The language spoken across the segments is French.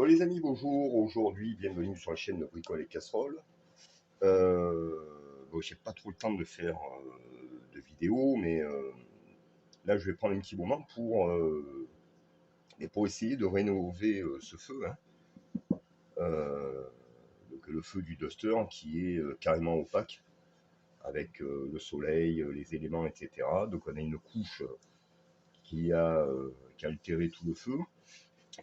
Bon les amis, bonjour. Aujourd'hui, bienvenue sur la chaîne de Bricole et Casserole. Bon, j'ai pas trop le temps de faire de vidéos, mais là je vais prendre un petit moment pour essayer de rénover ce feu, hein. Donc le feu du Duster qui est carrément opaque avec le soleil, les éléments, etc. Donc on a une couche qui a altéré tout le feu.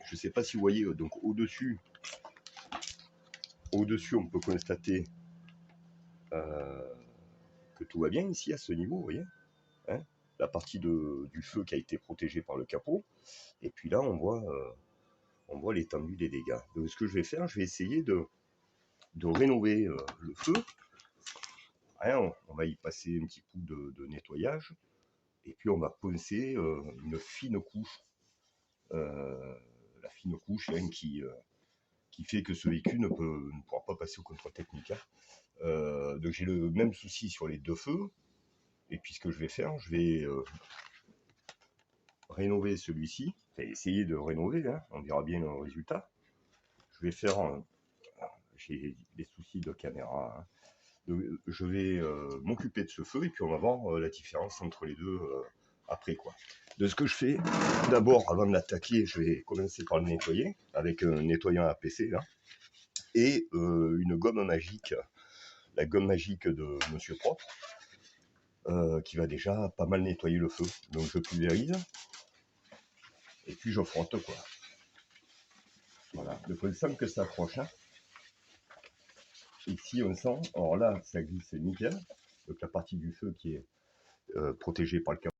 Je ne sais pas si vous voyez, donc au-dessus, on peut constater que tout va bien ici à ce niveau, vous voyez, hein, la partie du feu qui a été protégée par le capot. Et puis là, on voit l'étendue des dégâts. Donc ce que je vais faire, je vais essayer de rénover le feu. Hein, on va y passer un petit coup de nettoyage. Et puis on va poncer une fine couche. La fine couche hein, qui fait que ce véhicule ne pourra pas passer au contrôle technique. Hein. Donc j'ai le même souci sur les deux feux. Et puis ce que je vais faire, je vais rénover celui-ci, enfin essayer de rénover, hein, on verra bien le résultat. Je vais faire, j'ai des soucis de caméra, hein. Donc, je vais m'occuper de ce feu et puis on va voir la différence entre les deux après quoi. De ce que je fais, d'abord avant de l'attaquer, je vais commencer par le nettoyer avec un nettoyant APC là et une gomme magique, la gomme magique de Monsieur Propre. Qui va déjà pas mal nettoyer le feu. Donc je pulvérise et puis je frotte quoi. Voilà, donc on sent que ça accroche. Hein. Ici on sent, alors là ça glisse nickel, donc la partie du feu qui est protégée par le capot.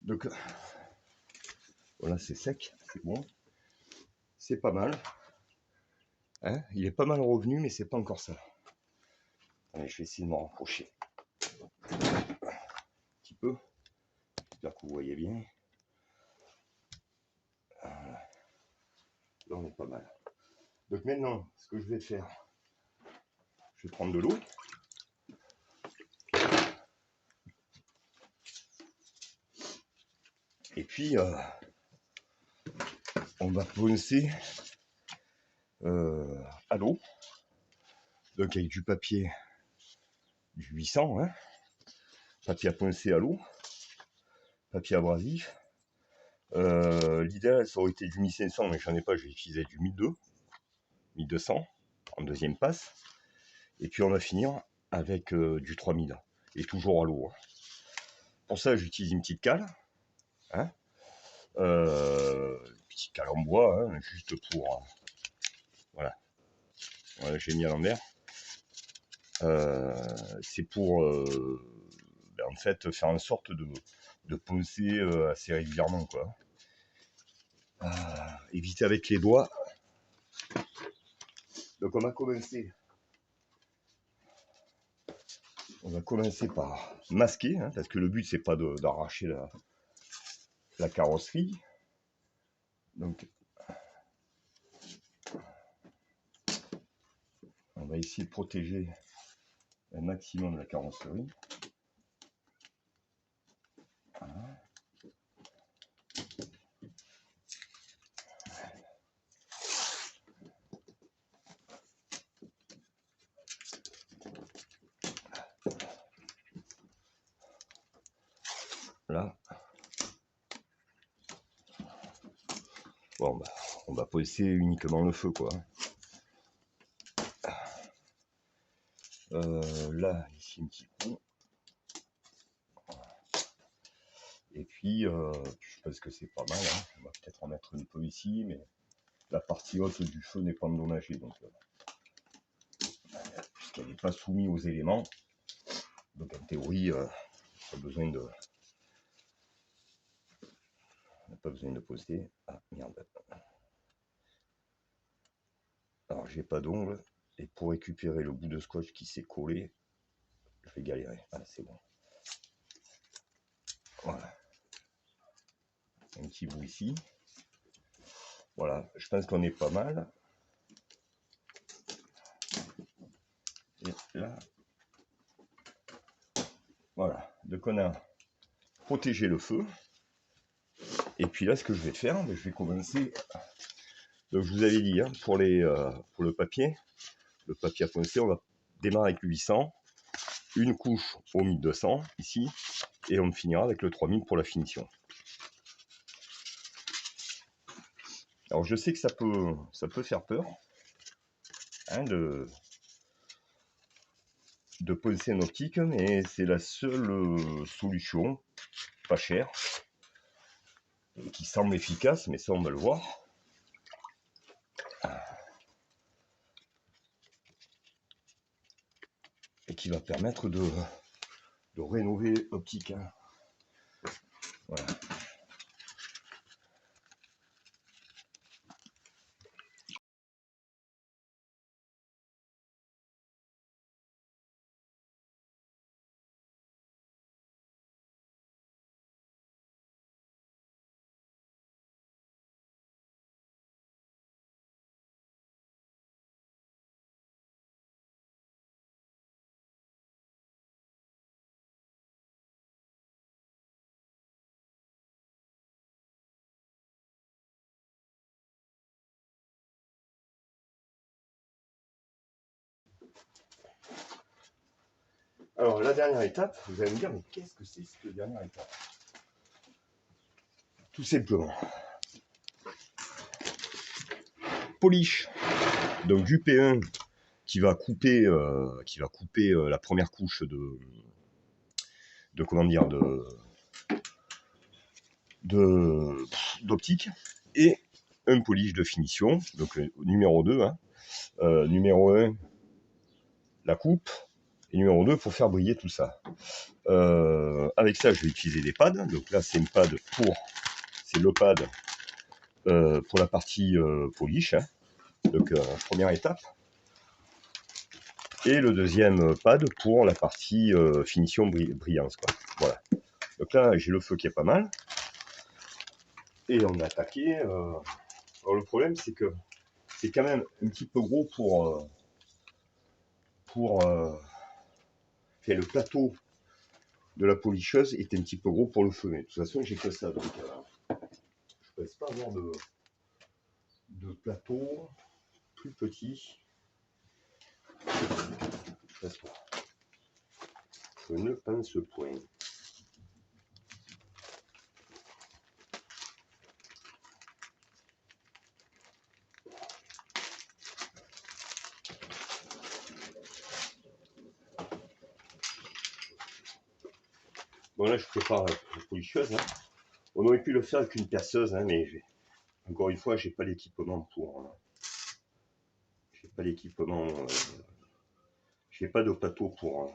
Donc voilà, c'est sec, c'est bon, c'est pas mal. Hein, il est pas mal revenu, mais c'est pas encore ça. Allez, je vais essayer de me rapprocher un petit peu. J'espère que vous voyez bien. Voilà. Là on est pas mal. Donc maintenant, ce que je vais faire, je vais prendre de l'eau. Et puis on va poncer à l'eau. Donc avec du papier, du 800, hein, papier à poncer à l'eau, papier abrasif. L'idéal ça aurait été du 1500, mais j'en ai pas, j'ai utilisé du 1200 en deuxième passe. Et puis on va finir avec du 3000 et toujours à l'eau. Hein. Pour ça j'utilise une petite cale, hein, une petite cale en bois, hein, juste pour voilà. Voilà, j'ai mis à l'envers. C'est pour en fait faire en sorte de poncer assez régulièrement quoi. Éviter avec les doigts. Donc on va commencer par masquer, hein, parce que le but c'est pas d'arracher la carrosserie. Donc on va essayer de protéger un maximum la carrosserie. Voilà. Là. Bon, bah, on va poser uniquement le feu, quoi. Là, ici, un petit coup. Et puis, je pense que c'est pas mal. Hein. On va peut-être en mettre un peu ici, mais la partie haute du feu n'est pas endommagée. Donc, puisqu'elle n'est pas soumise aux éléments. Donc, en théorie, on n'a pas besoin de poser. Ah, merde. Alors, j'ai pas d'ongle. Et pour récupérer le bout de scotch qui s'est collé, je vais galérer. Ah, c'est bon. Voilà. Un petit bout ici. Voilà, je pense qu'on est pas mal. Et là, voilà, donc on a protégé le feu. Et puis là, ce que je vais faire, je vais commencer. Donc je vous avais dit, hein, pour le papier à poncer, on va démarrer avec le 800, une couche au 1200 ici, et on finira avec le 3000 pour la finition. Alors je sais que ça peut faire peur, hein, de poncer en optique, mais c'est la seule solution, pas chère, qui semble efficace, mais ça on va le voir. Et qui va permettre de rénover l'optique. Hein. Voilà. Alors la dernière étape, vous allez me dire, mais qu'est-ce que c'est cette dernière étape? Tout simplement. Polish, donc du P1 qui va couper, la première couche d'optique, et un polish de finition, donc numéro 2, hein, numéro 1 la coupe, et numéro 2 pour faire briller tout ça. Avec ça, je vais utiliser des pads. Donc là, c'est le pad pour la partie polish. Hein. Donc première étape. Et le deuxième pad pour la partie finition brillance. Quoi. Voilà. Donc là, j'ai le feu qui est pas mal. Et on a attaqué. Alors le problème, c'est que c'est quand même un petit peu gros pour le plateau de la policheuse était un petit peu gros pour le feu. Mais de toute façon, j'ai que ça. Donc, je ne pense pas avoir de plateau plus petit. Je ne pense point. Bon là je prépare la policheuse. Hein. On aurait pu le faire avec une perceuse, hein, mais encore une fois, j'ai pas l'équipement pour. J'ai pas l'équipement. J'ai pas de plateau pour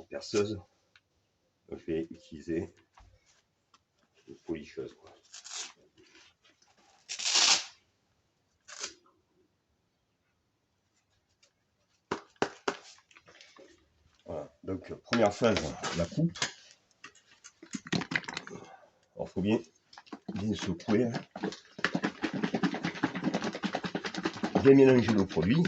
perceuse. Donc, je vais utiliser une policheuse. Quoi. Voilà. Donc première phase, la coupe. Alors faut bien secouer. Hein. Bien mélanger le produit.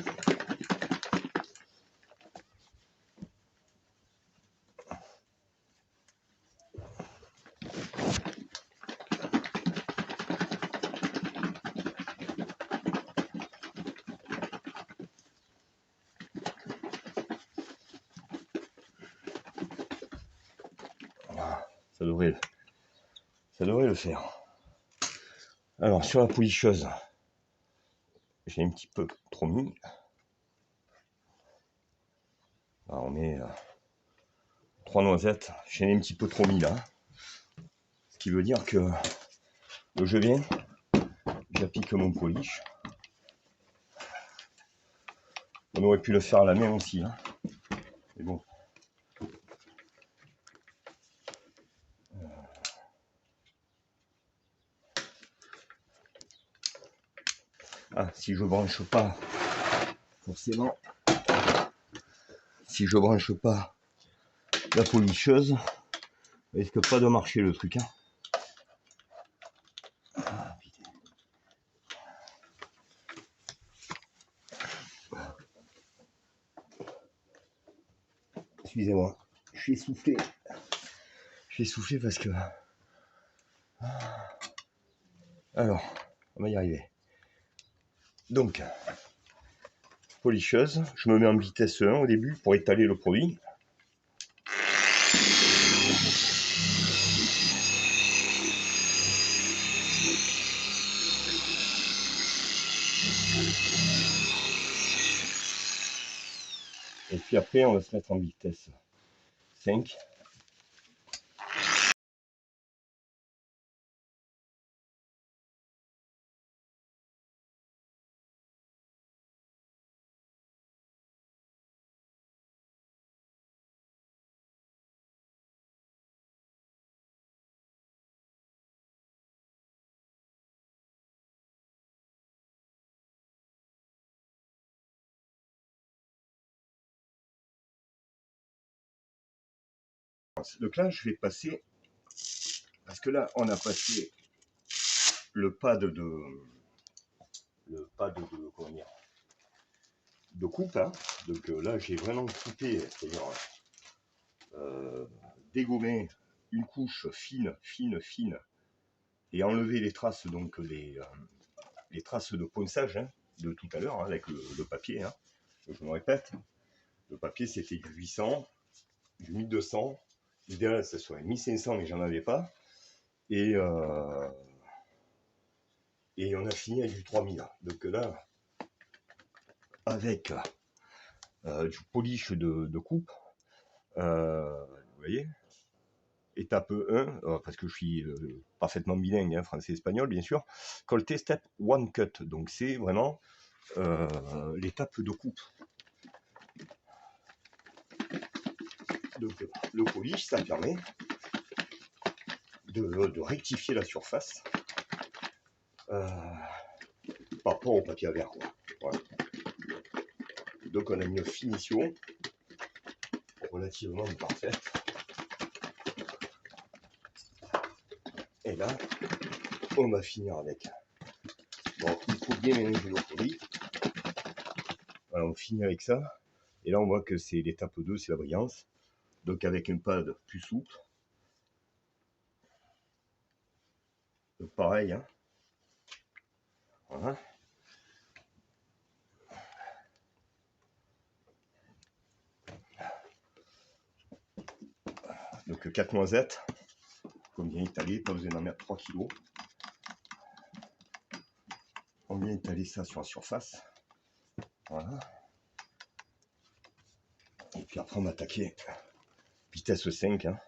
Ça devrait le faire. Alors sur la policheuse, j'ai un petit peu trop mis. Alors, on met 3 noisettes, j'ai un petit peu trop mis là. Ce qui veut dire que je viens, j'applique mon polish. On aurait pu le faire à la main aussi. Hein. Mais bon. Ah, si je branche pas, forcément, si je branche pas la policheuse, risque pas de marcher le truc. Hein. excusez-moi, je suis essoufflé. Je suis essoufflé parce que... Alors, on va y arriver. Donc, policheuse, je me mets en vitesse 1 au début pour étaler le produit. Et puis après, on va se mettre en vitesse 5. Donc là, je vais passer, parce que là, on a passé le pad comment dire, de coupe. Hein. Donc là, j'ai vraiment coupé, c'est-à-dire dégommé une couche fine, et enlever les traces, donc les traces de ponçage hein, de tout à l'heure, hein, avec le papier. Hein. Je me répète, le papier, c'était du 800, du 1200. L'idéal, ce serait 1500, mais j'en avais pas. Et on a fini avec du 3000. Donc là, avec du polish de coupe, vous voyez, étape 1, parce que je suis parfaitement bilingue, hein, français-espagnol, bien sûr, Colté Step One Cut. Donc c'est vraiment l'étape de coupe. Donc le polish, ça permet de rectifier la surface par rapport au papier à verre. Voilà. Donc on a une finition relativement parfaite. Et là, on va finir avec. Bon, il faut bien mélanger le produit. Voilà, on finit avec ça. Et là, on voit que c'est l'étape 2, c'est la brillance. Donc avec un pad plus souple. Donc pareil. Hein. Voilà. Donc 4 noisettes. Comme bien étalé, pas besoin d'en mettre 3 kg. On vient étaler ça sur la surface. Voilà. Et puis après, on va attaquer vitesse 5. Hein.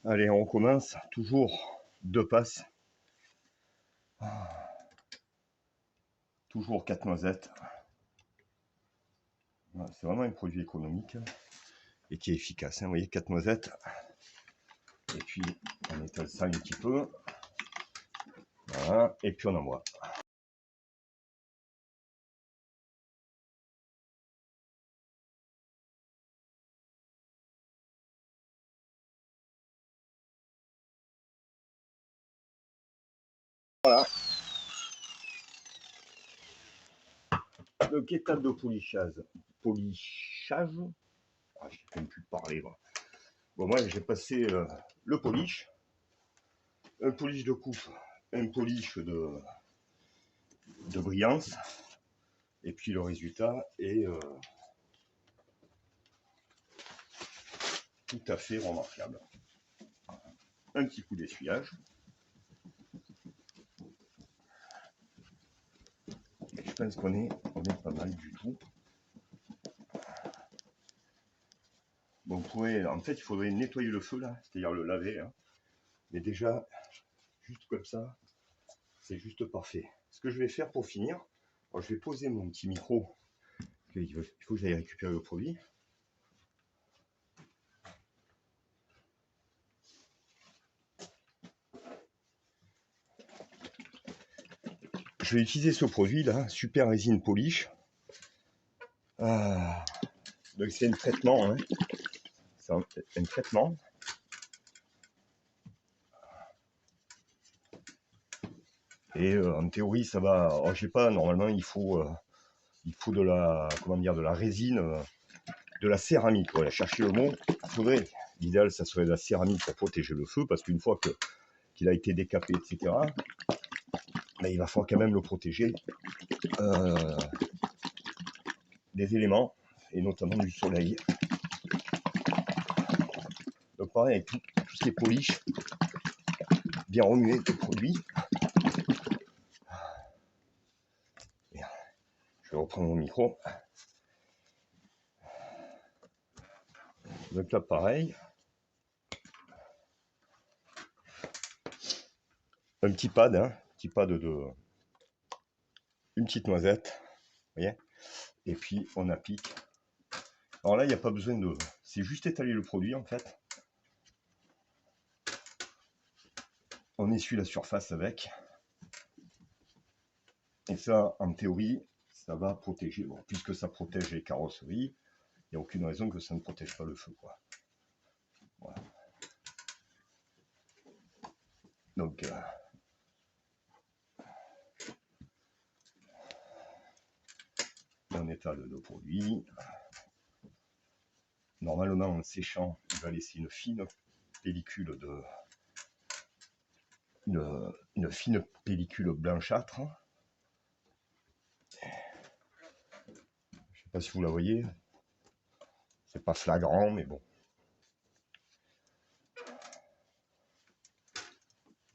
Allez, on commence. Toujours 2 passes. Toujours 4 noisettes. C'est vraiment un produit économique et qui est efficace. Hein. Vous voyez, 4 noisettes. Et puis, on étale ça un petit peu. Voilà. Et puis, on envoie. Voilà. Donc, étape de polissage. Ah, je ne sais même plus parler. Moi. Bon, moi, j'ai passé le polish. Un polish de coupe. Un polish de brillance. Et puis, le résultat est tout à fait remarquable. un petit coup d'essuyage. Et je pense qu'on est pas mal du tout. Bon, vous pourrez, en fait, il faudrait nettoyer le feu là, c'est-à-dire le laver. Hein. Mais déjà, juste comme ça, c'est juste parfait. Ce que je vais faire pour finir, alors je vais poser mon petit micro. Il faut que j'aille récupérer le produit. Je vais utiliser ce produit là, Super Résine Polish. Donc c'est un traitement, hein. C'est un traitement. Et en théorie, ça va. Alors, je sais pas. Normalement, il faut de la, comment dire, de la résine, de la céramique. Voilà, chercher le mot. Faudrait. L'idéal, ça serait de la céramique pour protéger le feu, parce qu'une fois qu'il a été décapé, etc. Mais il va falloir quand même le protéger des éléments et notamment du soleil. Donc pareil avec tout ce qui est polish, bien remuer le produit. Je vais reprendre mon micro. Donc là pareil. Un petit pad, hein, une petite noisette, vous voyez. Et puis on applique. Alors là il n'y a pas besoin de, c'est juste étaler le produit en fait. On essuie la surface avec. Et ça, en théorie, ça va protéger. Bon, puisque ça protège les carrosseries, il n'y a aucune raison que ça ne protège pas le feu, quoi. Voilà. Donc, on étale le produit. Normalement, en séchant, il va laisser une fine pellicule une fine pellicule blanchâtre. Je sais pas si vous la voyez. C'est pas flagrant, mais bon.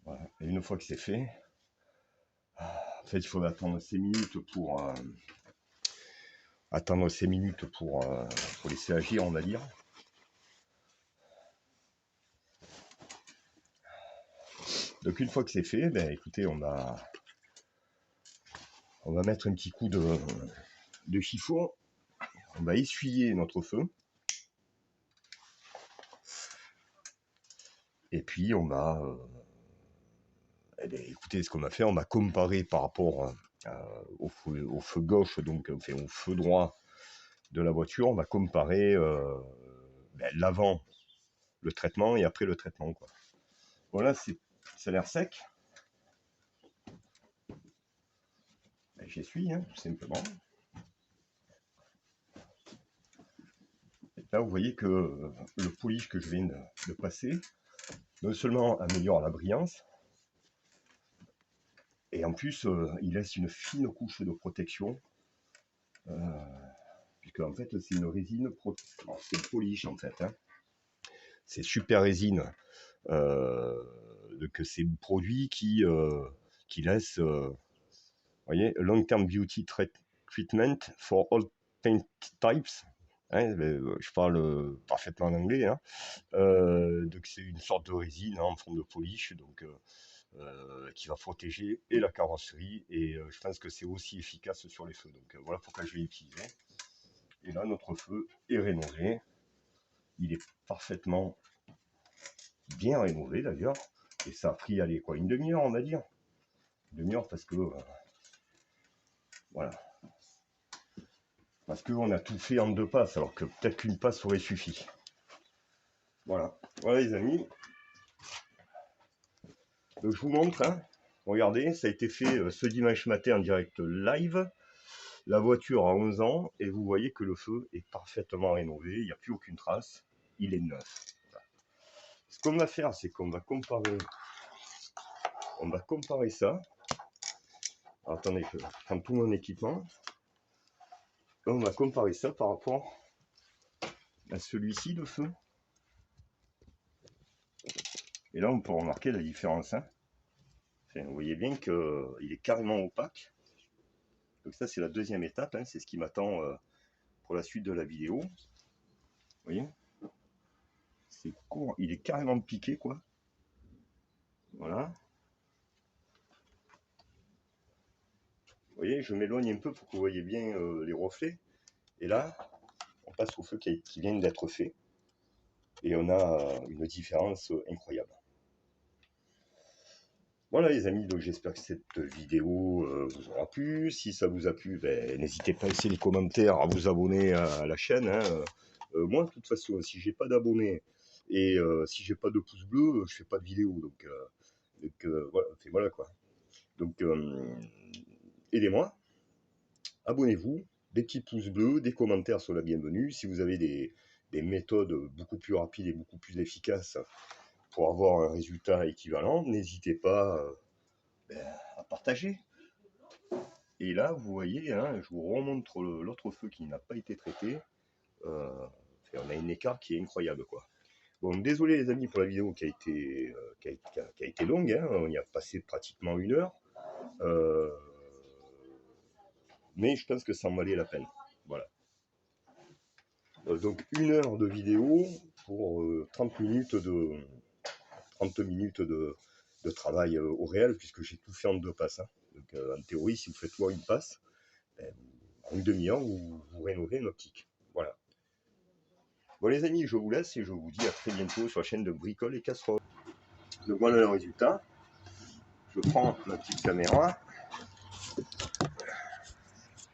Voilà. Et une fois que c'est fait, en fait, il faut attendre 6 minutes pour laisser agir, on va dire. Donc une fois que c'est fait, ben écoutez, on va mettre un petit coup de chiffon. On va essuyer notre feu. Et puis on va, écoutez, ce qu'on va faire, on va comparer par rapport au feu gauche, donc enfin, au feu droit de la voiture, on va comparer l'avant, le traitement, et après le traitement, quoi. Voilà, ça a l'air sec. Ben, j'essuie, hein, tout simplement. Et là, vous voyez que le polish que je viens de passer, non seulement améliore la brillance, et en plus, il laisse une fine couche de protection, puisque en fait, c'est une résine, c'est le polish en fait, hein. C'est Super Résine, que c'est un produit qui laisse, vous voyez, Long Term Beauty Treatment for All Paint Types. Hein, je parle parfaitement en anglais, hein. Donc c'est une sorte de résine, hein, en forme de polish, donc qui va protéger et la carrosserie, et je pense que c'est aussi efficace sur les feux. Donc voilà pourquoi je l'ai utilisé. Et là, notre feu est rénové. Il est parfaitement bien rénové d'ailleurs. Et ça a pris, allez, quoi, une demi-heure, on va dire. Une demi-heure parce que voilà. Parce qu'on a tout fait en 2 passes, alors que peut-être qu'une passe aurait suffi. Voilà. Voilà les amis. Donc je vous montre, hein. Regardez, ça a été fait ce dimanche matin en direct live. La voiture a 11 ans et vous voyez que le feu est parfaitement rénové, il n'y a plus aucune trace, il est neuf. Voilà. Ce qu'on va faire, c'est qu'on va comparer, ça. Alors, attendez, je prends tout mon équipement. On va comparer ça par rapport à celui-ci, le feu. Et là, on peut remarquer la différence. Hein. Enfin, vous voyez bien qu'il est carrément opaque. Donc ça, c'est la deuxième étape. Hein. C'est ce qui m'attend pour la suite de la vidéo. Vous voyez, c'est court. Il est carrément piqué, quoi. Voilà. Vous voyez, je m'éloigne un peu pour que vous voyez bien les reflets. Et là, on passe au feu qui vient d'être fait. Et on a une différence incroyable. Voilà les amis, donc j'espère que cette vidéo vous aura plu. Si ça vous a plu, ben, n'hésitez pas à laisser les commentaires, à vous abonner à la chaîne. Hein. Moi, de toute façon, si j'ai pas d'abonnés et si j'ai pas de pouce bleu, je fais pas de vidéo. Donc voilà, voilà quoi. Donc aidez-moi, abonnez-vous, des petits pouces bleus, des commentaires sont la bienvenue. Si vous avez des méthodes beaucoup plus rapides et beaucoup plus efficaces pour avoir un résultat équivalent, n'hésitez pas à partager. Et là, vous voyez, hein, je vous remontre l'autre feu qui n'a pas été traité. On a une écart qui est incroyable, quoi. Bon, désolé les amis pour la vidéo qui a été longue, hein, on y a passé pratiquement 1 heure. Mais je pense que ça en valait la peine. Voilà. Donc 1 heure de vidéo pour 30 minutes de travail au réel, puisque j'ai tout fait en 2 passes. Hein. Donc en théorie, si vous faites moi une passe, ben, en une demi-heure, vous rénovez une optique. Voilà. Bon les amis, je vous laisse et je vous dis à très bientôt sur la chaîne de Bricole et Casserole. Donc voilà le résultat. Je prends ma petite caméra.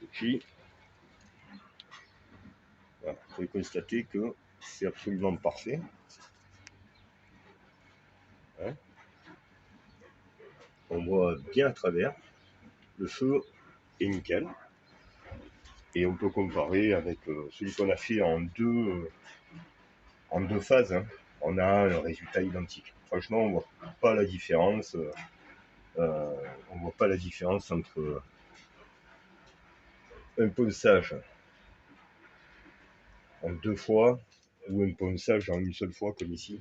Et puis, voilà, vous pouvez constater que c'est absolument parfait. Hein, on voit bien à travers. Le feu est nickel. Et on peut comparer avec celui qu'on a fait en deux phases. Hein. On a un résultat identique. Franchement, on voit pas la différence. On voit pas la différence entre un ponçage en 2 fois ou un ponçage en une seule fois comme ici.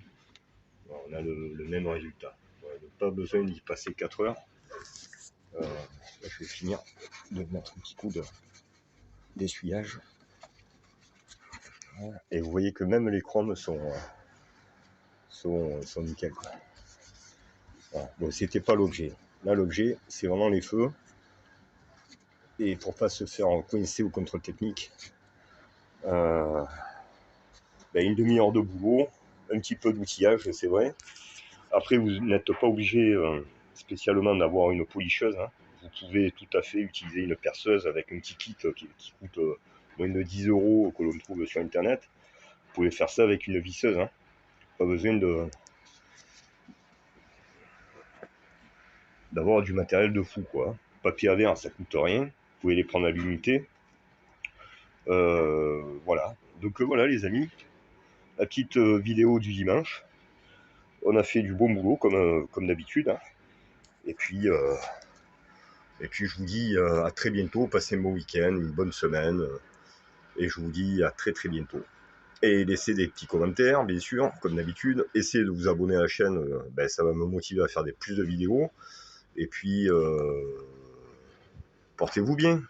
On a le même résultat. Voilà, donc pas besoin d'y passer 4 heures. Là, je vais finir de mettre un petit coup d'essuyage. Voilà. Et vous voyez que même les chromes sont nickel. Voilà. Bon, c'était pas l'objet. Là, l'objet, c'est vraiment les feux. Et pour pas se faire coincer au contrôle technique, ben, une demi-heure de boulot, un petit peu d'outillage, c'est vrai. Après, vous n'êtes pas obligé spécialement d'avoir une policheuse. Hein. Vous pouvez tout à fait utiliser une perceuse avec un petit kit qui coûte moins de 10 € que l'on trouve sur internet. Vous pouvez faire ça avec une visseuse. Hein. Pas besoin d'avoir du matériel de fou, quoi. Papier à verre, ça coûte rien. Vous pouvez les prendre à l'unité. Voilà. Donc voilà les amis, la petite vidéo du dimanche. On a fait du bon boulot comme d'habitude. Hein. Et puis je vous dis à très bientôt. Passez un bon week-end, une bonne semaine. Et je vous dis à très très bientôt. Et laissez des petits commentaires, bien sûr, comme d'habitude. Essayez de vous abonner à la chaîne, ben, ça va me motiver à faire plus de vidéos. Et puis, portez-vous bien.